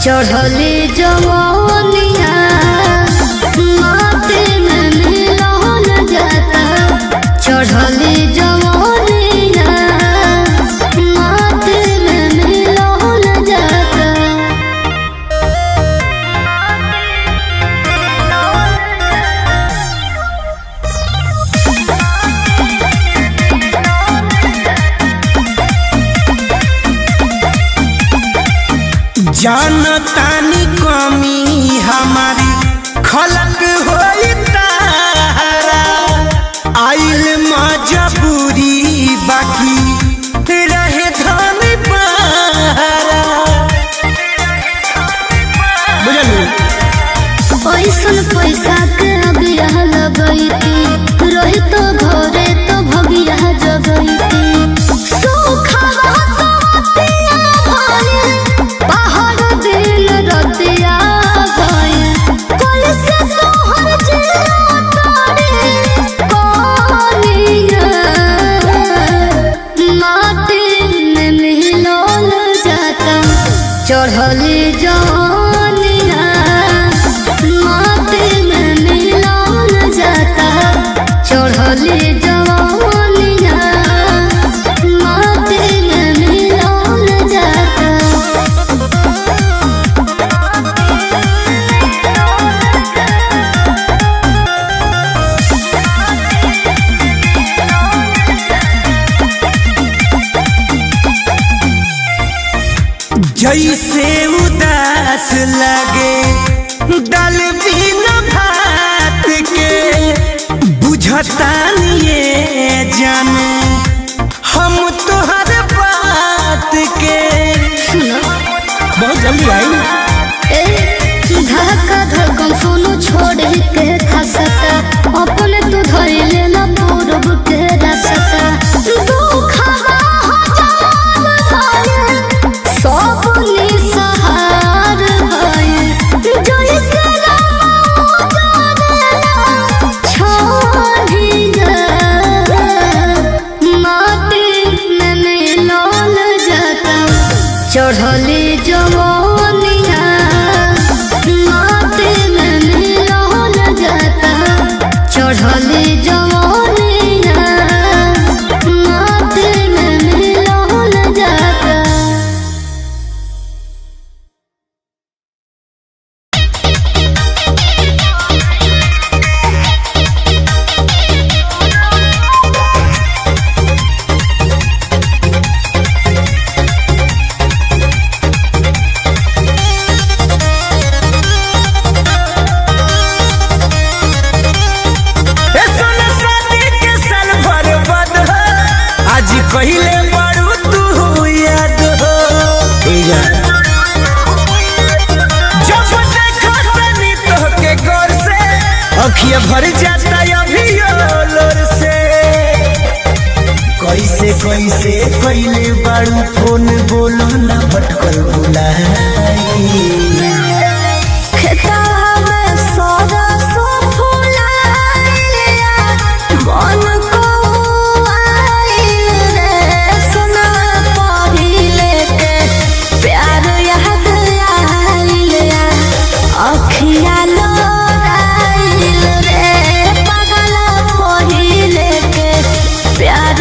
चढ़ले जवानिया माथे में मिलन जाता, चढ़ले जवानिया माथे में मिलन जाता। जानतानी कमी हमारी खलक होई तारा, आइल मजबूरी बाकी रहे धन पारा। बुझलू पैसन पैसा के अबिया लगैती, रही तो घरे तो भगिया जगैती। चढ़ले जवानिया माथे में मिलन जाता, चढ़ले जवानिया माथे में मिलन जाता। जैसे उदास लगे दाल बिना भात के, बुझतानी ये जाने हम तोहर बात के। बहुत जल्दी आई धक्का धड़कन सुनो छोड़ के खसता, अपने तू धरे लेना पूरब के रसता। चढ़ले जवानिया माथे में मिलन जाता, चढ़ले जवानिया माथे में मिलन जाता। पहिले बड़ू तू याद हो, जब देखा तनी तोहके गौर से अखिया भर जाता अभी लोर से। कैसे कैसे पहिले बड़ू फोन बोलो ना भटकल बुलाई। प्यार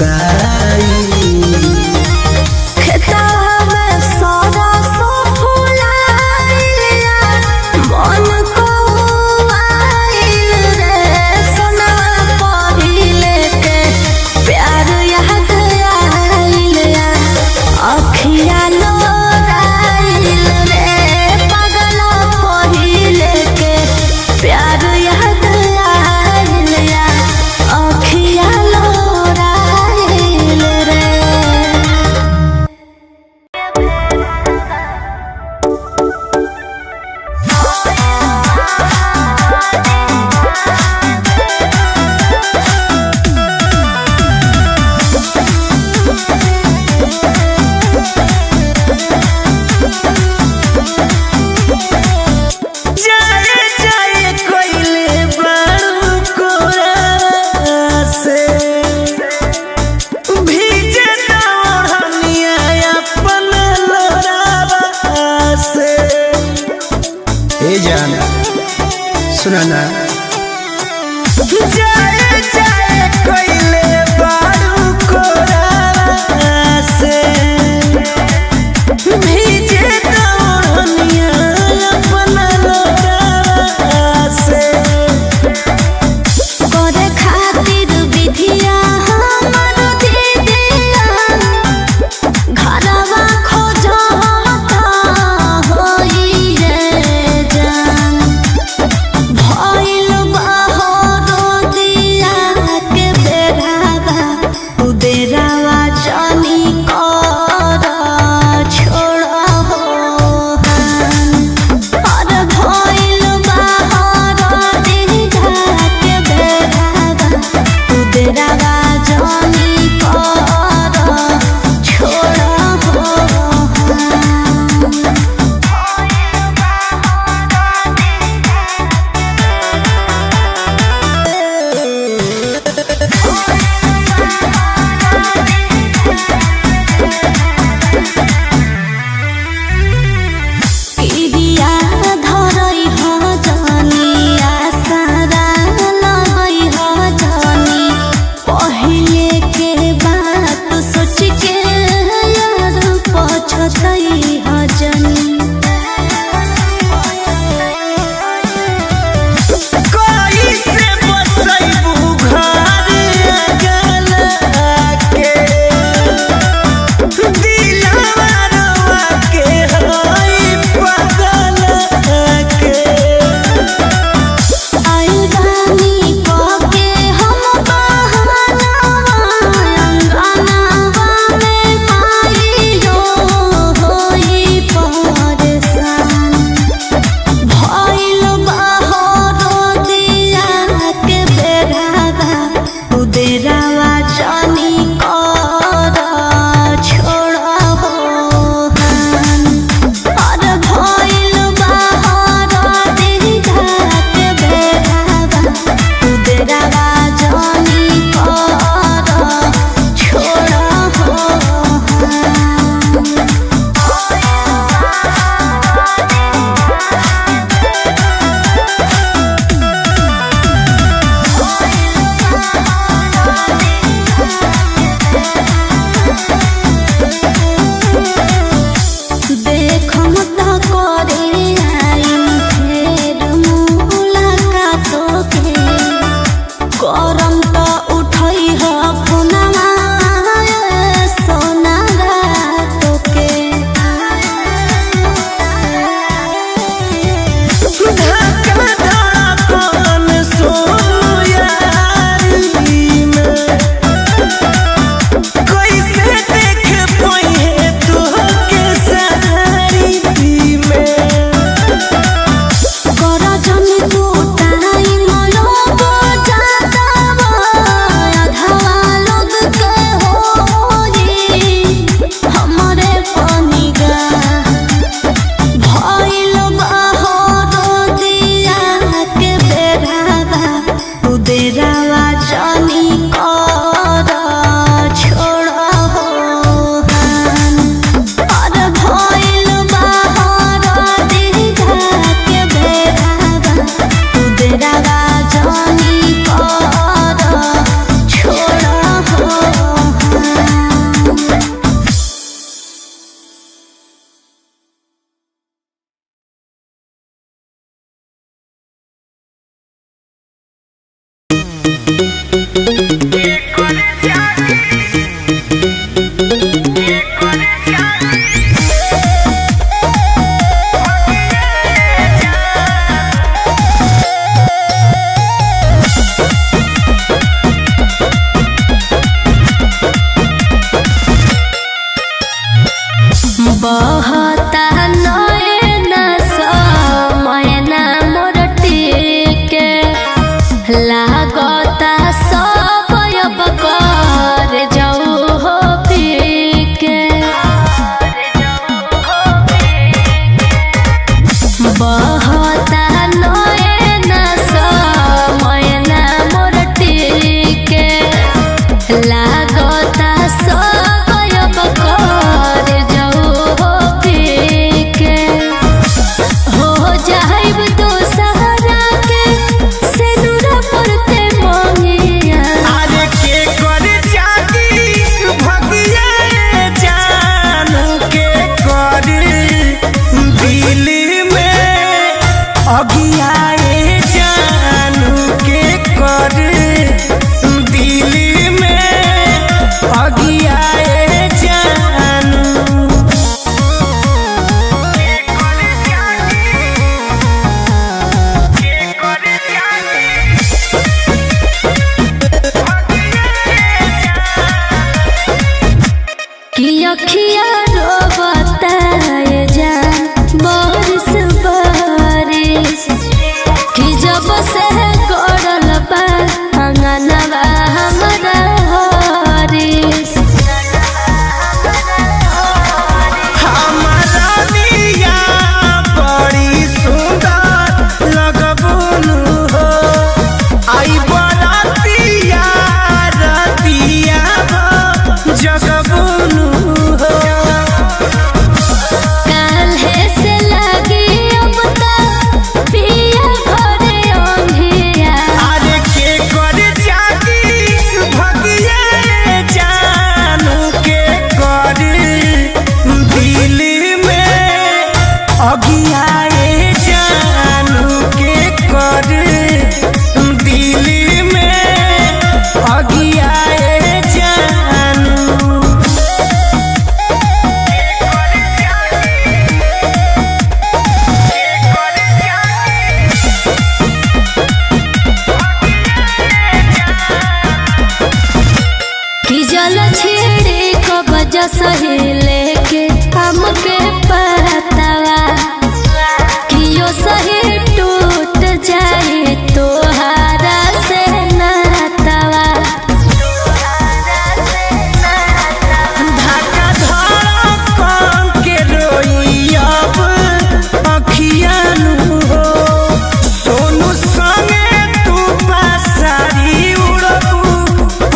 मुस्काई। सुना ना जाए जाए कोइले बारू कोरा से भीजे दौड़निया अपना लोरा से करे खातिर विधिया हमर दीदिया घरवा खोजता होई रे जान भइल बहरो दिया के बेरावा उदेरावा जानी कर छोड़बो और भइल बहरो दिया के बेरावा उदेरावा जानी कर छोड़बो किरिया धरई ह जानी आसारा लगई ह जानी पहिले के बात सोच के यार पछतई ह जानी कोई से बसैबू घर गला के दिलवा रवा के होई पागल के आइल बानी कके हम बहानावा अंगनावा में आइलो होई परेशान भइल बहरो दिया के बेरावा उदेरावा जानी कर छोड़बो और भइल बहरो दिया के बेरावा उदेरावा जानी कर छोड़बो देखम त करे आइम फेर मुलाकातो के करम त उठई ह फोनमा सोना रातो के धक्का धड़कन सोनू यारी में कैसे देख पाए तोहके सारी में बहता नयना समयना मोर टिके लागता सब कर जाऊ हो पीके बहता नयना समयना मोर टिके लागता सब कर जाइब तो सहारा के सिनुरा पड़ते मोंगिया अरे के कर जागी भगिया जानू के कर दिल में अगियाए जानू के कर दिल में अगियाए जानू कि अखिया रोबता जान बारिश बारिश कि जब से गड़ल बा अंगनवा हमरा हरिश हमारा निया बड़ी सुंदर लगबुनु हो आई बरातिया रतिया जगबुनु हो काल्हे से लगी अब तक पिया घरे अंधिया अरे के कर जागी भगिया जानू के कर दिल में अगियाए जानू के कर दिल में अगियाए जानू कि जल छेड़े को बजा सही लेके हमके पतावा कि यो सही टूट जाए तोहारा से नातावा धक्का धड़कन के रोई अब अखियानु हो सोनू संगे तू पासारी उड़बू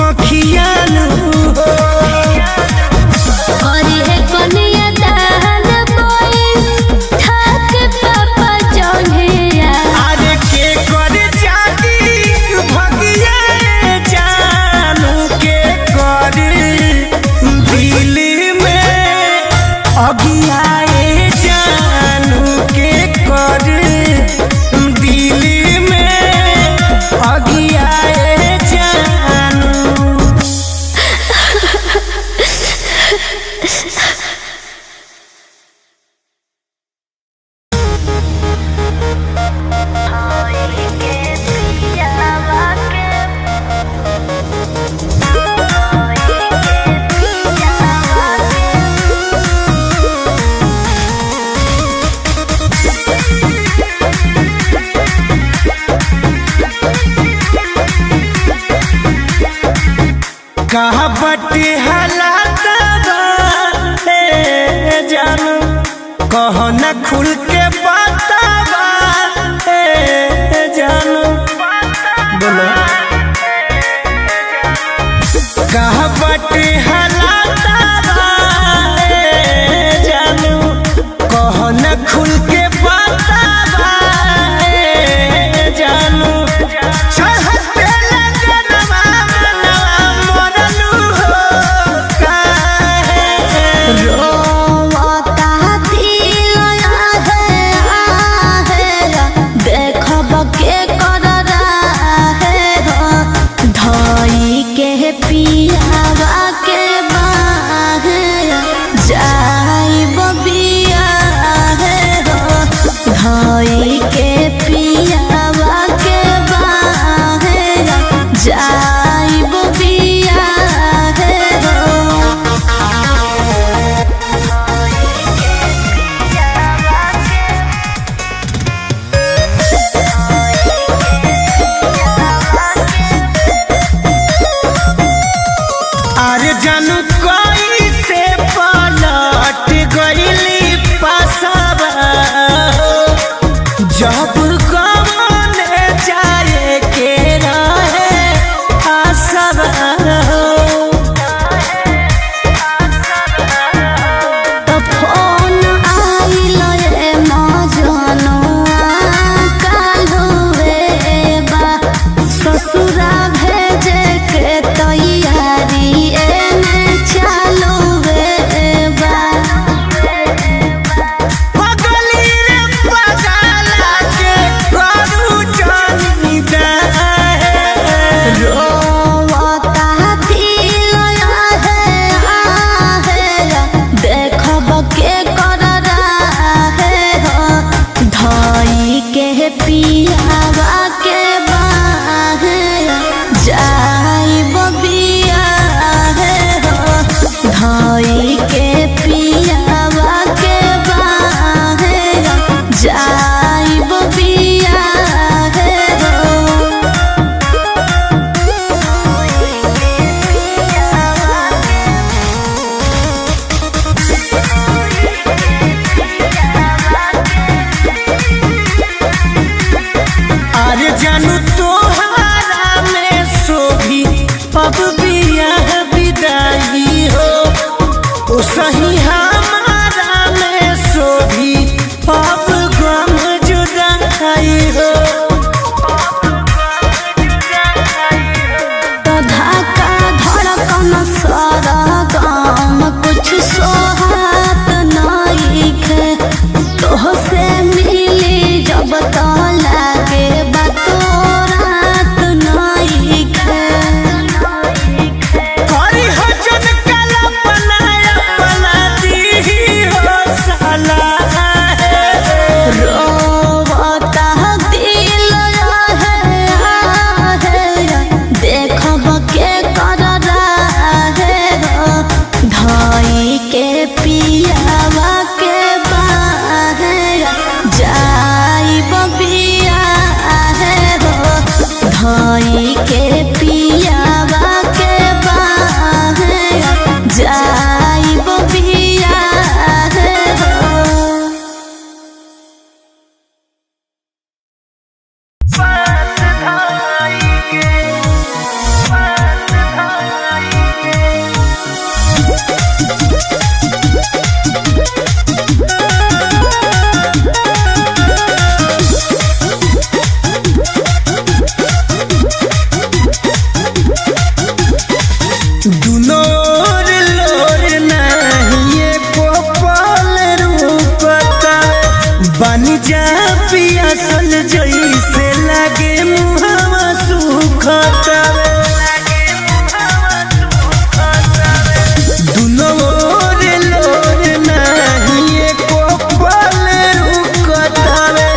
पखियानु हो और ये कनिया दान बोई ठाक पापा जंघिया अरे के कर जागी भगिया जानू के कर दिल में अगियाए जानू के कर दिल में अगियाए जानू कहा बटे हालात जानू कहो न खुल के बतावा जानू बोलो कहा बटे हालात जानू कहो न खुल के बतावा जानू चढ़ते लगनवा मनवा मोरलू हो काहे रोवता दिल है जा पियासल जइसे लागे मुहावा सुखतावे दुनो रे लोर नाही एको पल रुकतावे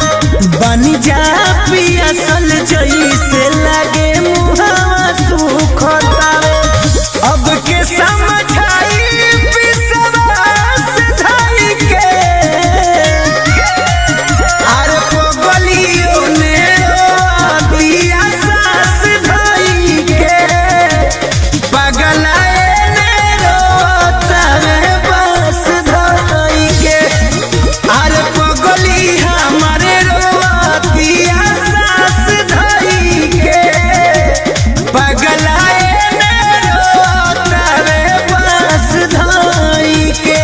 बनी जा पियासल जइसे लागे मुहावा सुखतावे अब के समझाई विश्वास धाई के अरे पगलियों ने दिया सास धाई के पगलाए ने रोता है बस धाई के अरे पगली हमारे रोतिया सास धाई के पगलाए ने रोता है बस धाई के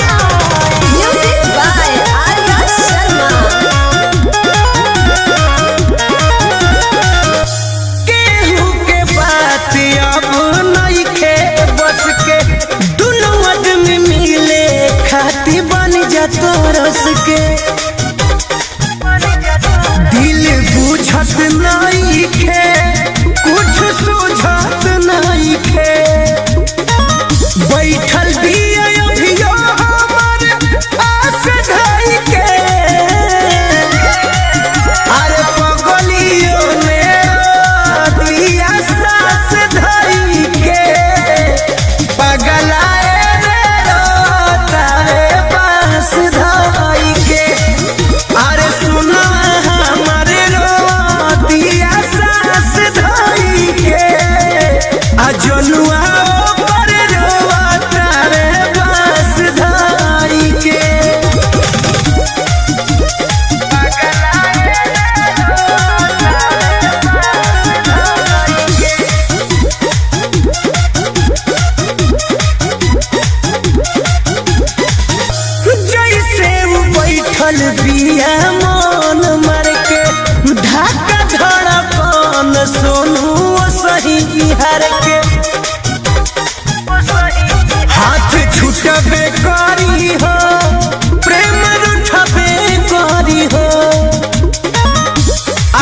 Music by Arya Sharma. केहू के बात अब नइखे बस के दुनू आदमी मिले खाती बन जा तरस के दिल बुझत नइखे कुछ सुझत नइखे बैठल भी अभियो हमर आस धाई के अरे पगलियों ने दिया सास धाई के पगलाए रे रोता है बास धाई के अरे सुना हमारे रोतिया सास धाई के अजनुआ पर रोता रे बास धाई के जैसे वो बैठल बिया मन मर के ढाका धड़कन सोनू सही बिहार के हाथ छुटबे करी हो प्रेम रूठबे करी हो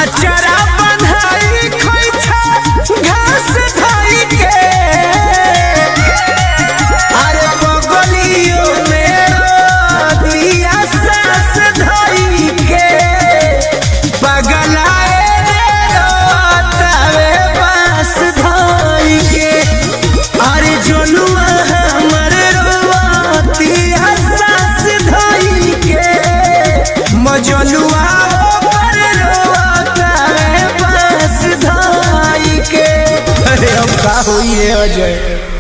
अचरा बंधाई खोइछा घास धाई के अरे पगलियों ने दिया सास धाई के पगलाए रे रोतावे बास धाई के अरे जनुआ हमर रोतिया सास धाई के मजनुआ पर रोतावे बास धाई के अरे अब का होई है अजय।